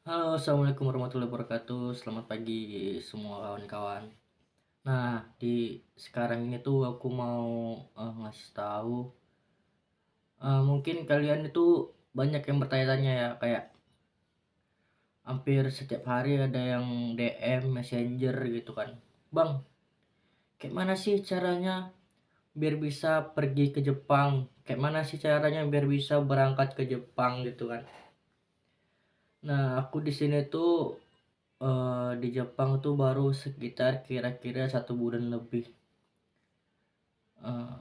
Halo, assalamualaikum warahmatullahi wabarakatuh. Selamat pagi semua kawan-kawan. Nah, di sekarang ini tuh aku mau ngasih tahu. Mungkin kalian itu banyak yang bertanya-tanya ya, kayak hampir setiap hari ada yang DM Messenger gitu kan. Bang, kayak mana sih caranya biar bisa pergi ke Jepang? Kayak mana sih caranya biar bisa berangkat ke Jepang gitu kan? Nah, aku di sini tuh di Jepang tuh baru sekitar kira-kira 1 bulan lebih. Eee,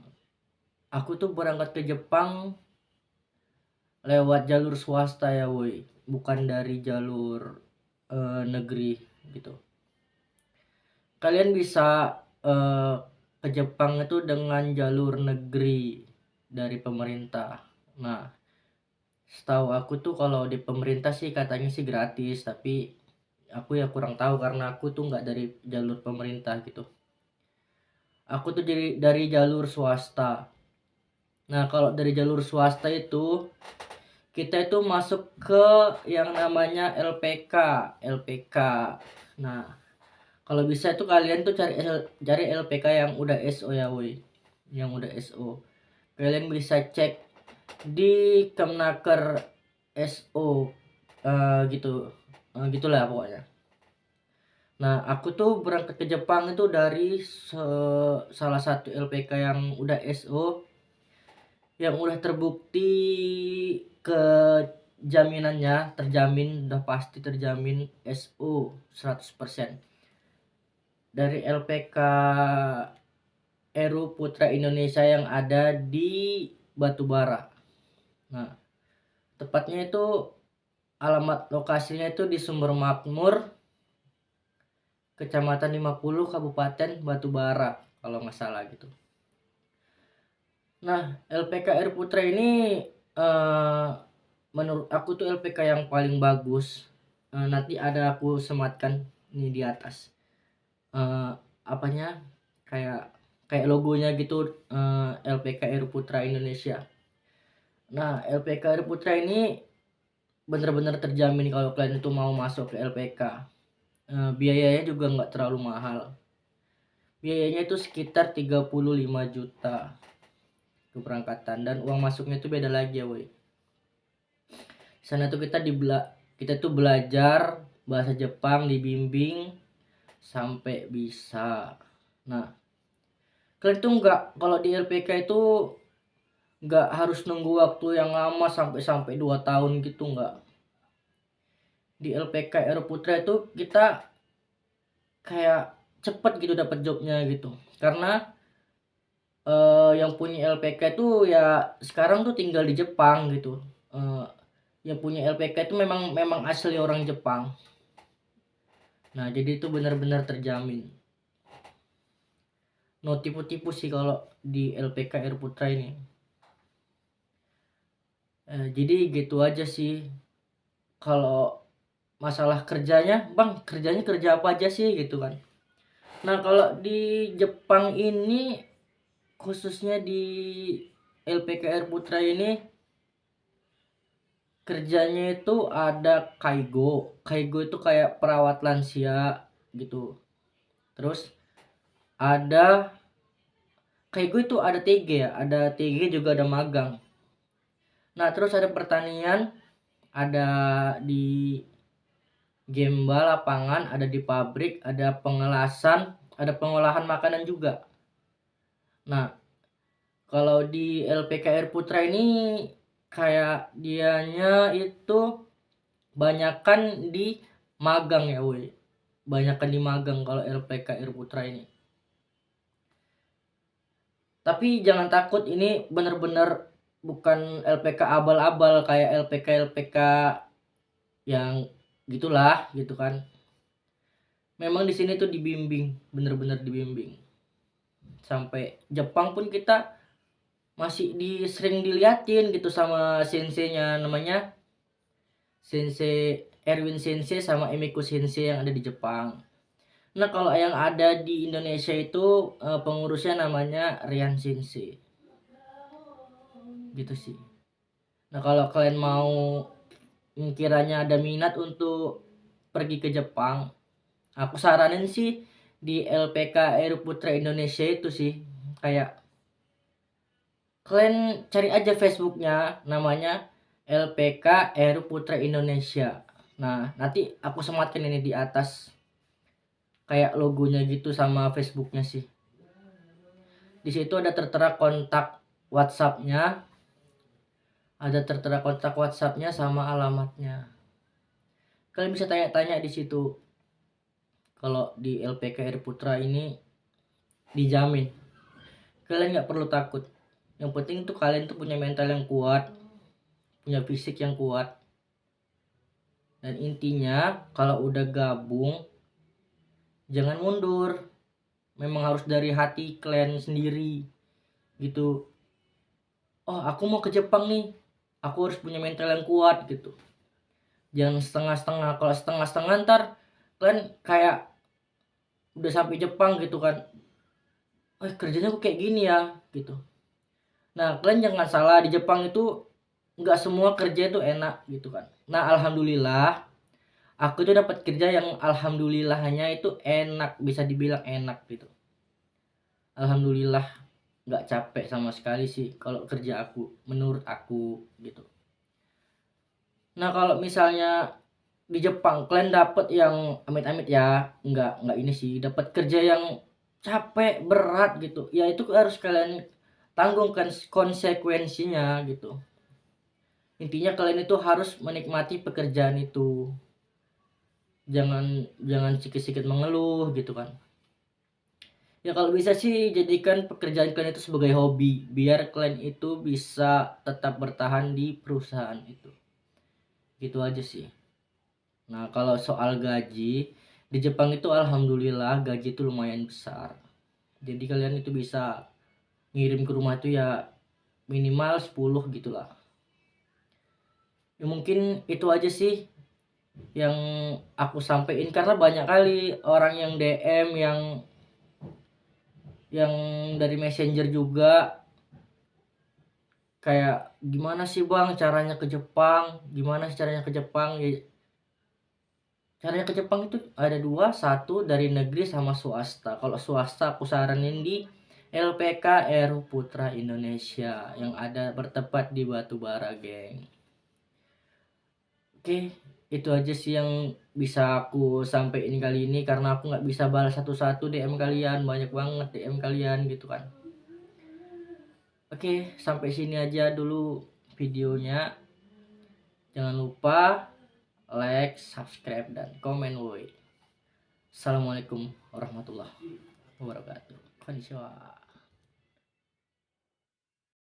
aku tuh berangkat ke Jepang lewat jalur swasta ya woi, bukan dari jalur, negeri gitu. Kalian bisa, ke Jepang itu dengan jalur negeri dari pemerintah. Nah, setahu aku tuh kalau di pemerintah sih katanya sih gratis, tapi aku ya kurang tahu karena aku tuh nggak dari jalur pemerintah gitu. Aku tuh dari jalur swasta. Nah, kalau dari jalur swasta itu, kita itu masuk ke yang namanya LPK, LPK. Nah, kalau bisa itu kalian tuh cari LPK yang udah SO ya, woi. Yang udah SO. Kalian bisa cek di Kemnaker SO, gitu. Gitulah pokoknya. Nah, aku tuh berangkat ke Jepang itu dari salah satu LPK yang udah SO, yang udah terbukti kejaminannya, terjamin, udah pasti terjamin SO 100%. Dari LPK Eru Putra Indonesia yang ada di Batubara. Nah, tepatnya itu alamat lokasinya itu di Sumber Makmur, Kecamatan 50, Kabupaten Batubara, kalau nggak salah gitu. Nah, LPK Air Putra ini, eee, menurut aku tuh LPK yang paling bagus. Nanti ada aku sematkan nih di atas, eee, apanya, kayak kayak logonya gitu, LPK Air Putra Indonesia. Nah, LPK Air Putra ini bener-bener terjamin kalau kalian itu mau masuk ke LPK. Biayanya juga nggak terlalu mahal. Biayanya itu sekitar 35 juta keberangkatan dan uang masuknya itu beda lagi ya woi. Sana tuh kita tuh belajar bahasa Jepang, dibimbing sampai bisa. Nah, kalian tuh nggak, kalau di LPK itu nggak harus nunggu waktu yang lama sampai sampai 2 tahun gitu, nggak. Di LPK Aero Putra itu kita kayak cepet gitu dapat jobnya gitu. Karena yang punya LPK itu ya sekarang tuh tinggal di Jepang gitu. Eee, yang punya LPK itu memang memang asli orang Jepang. Nah, jadi itu benar-benar terjamin. No tipu-tipu sih kalau di LPK Air Putra ini. Jadi gitu aja sih. Kalau masalah kerjanya, "Bang, kerjanya kerja apa aja sih?" Gitu kan. Nah, kalau di Jepang ini, khususnya di LPK Air Putra ini, kerjanya itu ada kaigo. Kaigo itu kayak perawat lansia gitu. Terus ada kaigo itu ada TG ya, ada TG juga ada magang. Nah, terus ada pertanian, ada di Gemba lapangan, ada di pabrik, ada pengelasan, ada pengolahan makanan juga. Nah, kalau di LPK Air Putra ini kayak dianya itu banyakan di magang ya woi. Banyakan di magang kalau LPK Air Putra ini. Tapi jangan takut, ini bener-bener bukan LPK abal-abal kayak LPK-LPK yang gitulah gitu kan. Memang di sini tuh dibimbing, bener-bener dibimbing. Sampai Jepang pun kita masih sering diliatin gitu sama senseinya, namanya Sensei Erwin Sensei sama Emiko Sensei yang ada di Jepang. Nah, kalau yang ada di Indonesia itu pengurusnya namanya Rian Sensei. Gitu sih. Nah, kalau kalian mau kiranya ada minat untuk pergi ke Jepang, aku saranin sih di LPK Aero Putra Indonesia itu sih, kayak kalian cari aja Facebooknya, namanya LPK Aero Putra Indonesia. Nah, nanti aku sematkan ini di atas kayak logonya gitu sama Facebooknya sih. Di situ ada tertera kontak WhatsApp-nya, sama alamatnya. Kalian bisa tanya-tanya di situ. Kalau di LPK Air Putra ini dijamin, kalian nggak perlu takut. Yang penting tuh kalian tuh punya mental yang kuat, punya fisik yang kuat. Dan intinya kalau udah gabung, jangan mundur. Memang harus dari hati kalian sendiri gitu. Oh, aku mau ke Jepang nih, aku harus punya mental yang kuat gitu. Jangan setengah-setengah. Kalau setengah-setengah ntar kalian kayak udah sampai Jepang gitu kan, kerjanya kok kayak gini ya gitu. Nah, kalian jangan salah, di Jepang itu nggak semua kerja itu enak gitu kan. Nah, alhamdulillah aku tuh dapat kerja yang alhamdulillahnya itu enak, bisa dibilang enak gitu. Alhamdulillah nggak capek sama sekali sih kalau kerja aku, menurut aku gitu. Nah, kalau misalnya di Jepang kalian dapat yang amit-amit ya, nggak ini sih, dapat kerja yang capek berat gitu ya, itu harus kalian tanggungkan konsekuensinya gitu. Intinya kalian itu harus menikmati pekerjaan itu, jangan jangan sikit-sikit mengeluh gitu kan. Ya kalau bisa sih jadikan pekerjaan kalian itu sebagai hobi, biar kalian itu bisa tetap bertahan di perusahaan itu, gitu aja sih. Nah, kalau soal gaji, di Jepang itu alhamdulillah gaji itu lumayan besar. Jadi kalian itu bisa ngirim ke rumah itu ya minimal 10 gitulah. Ya mungkin itu aja sih yang aku sampaikan, karena banyak kali orang yang DM, yang dari Messenger juga, kayak gimana sih Bang caranya ke Jepang? Gimana sih caranya ke Jepang? Ya, caranya ke Jepang itu ada dua, satu dari negeri sama swasta. Kalau swasta aku saranin di LPK Aero Putra Indonesia yang ada bertempat di Batubara, geng. Oke, itu aja sih yang bisa aku sampaikan kali ini, karena aku nggak bisa balas satu-satu DM kalian, banyak banget DM kalian gitu kan. Oke, sampai sini aja dulu videonya. Jangan lupa like, subscribe, dan komen woi. Assalamualaikum warahmatullahi wabarakatuh. Konnichiwa.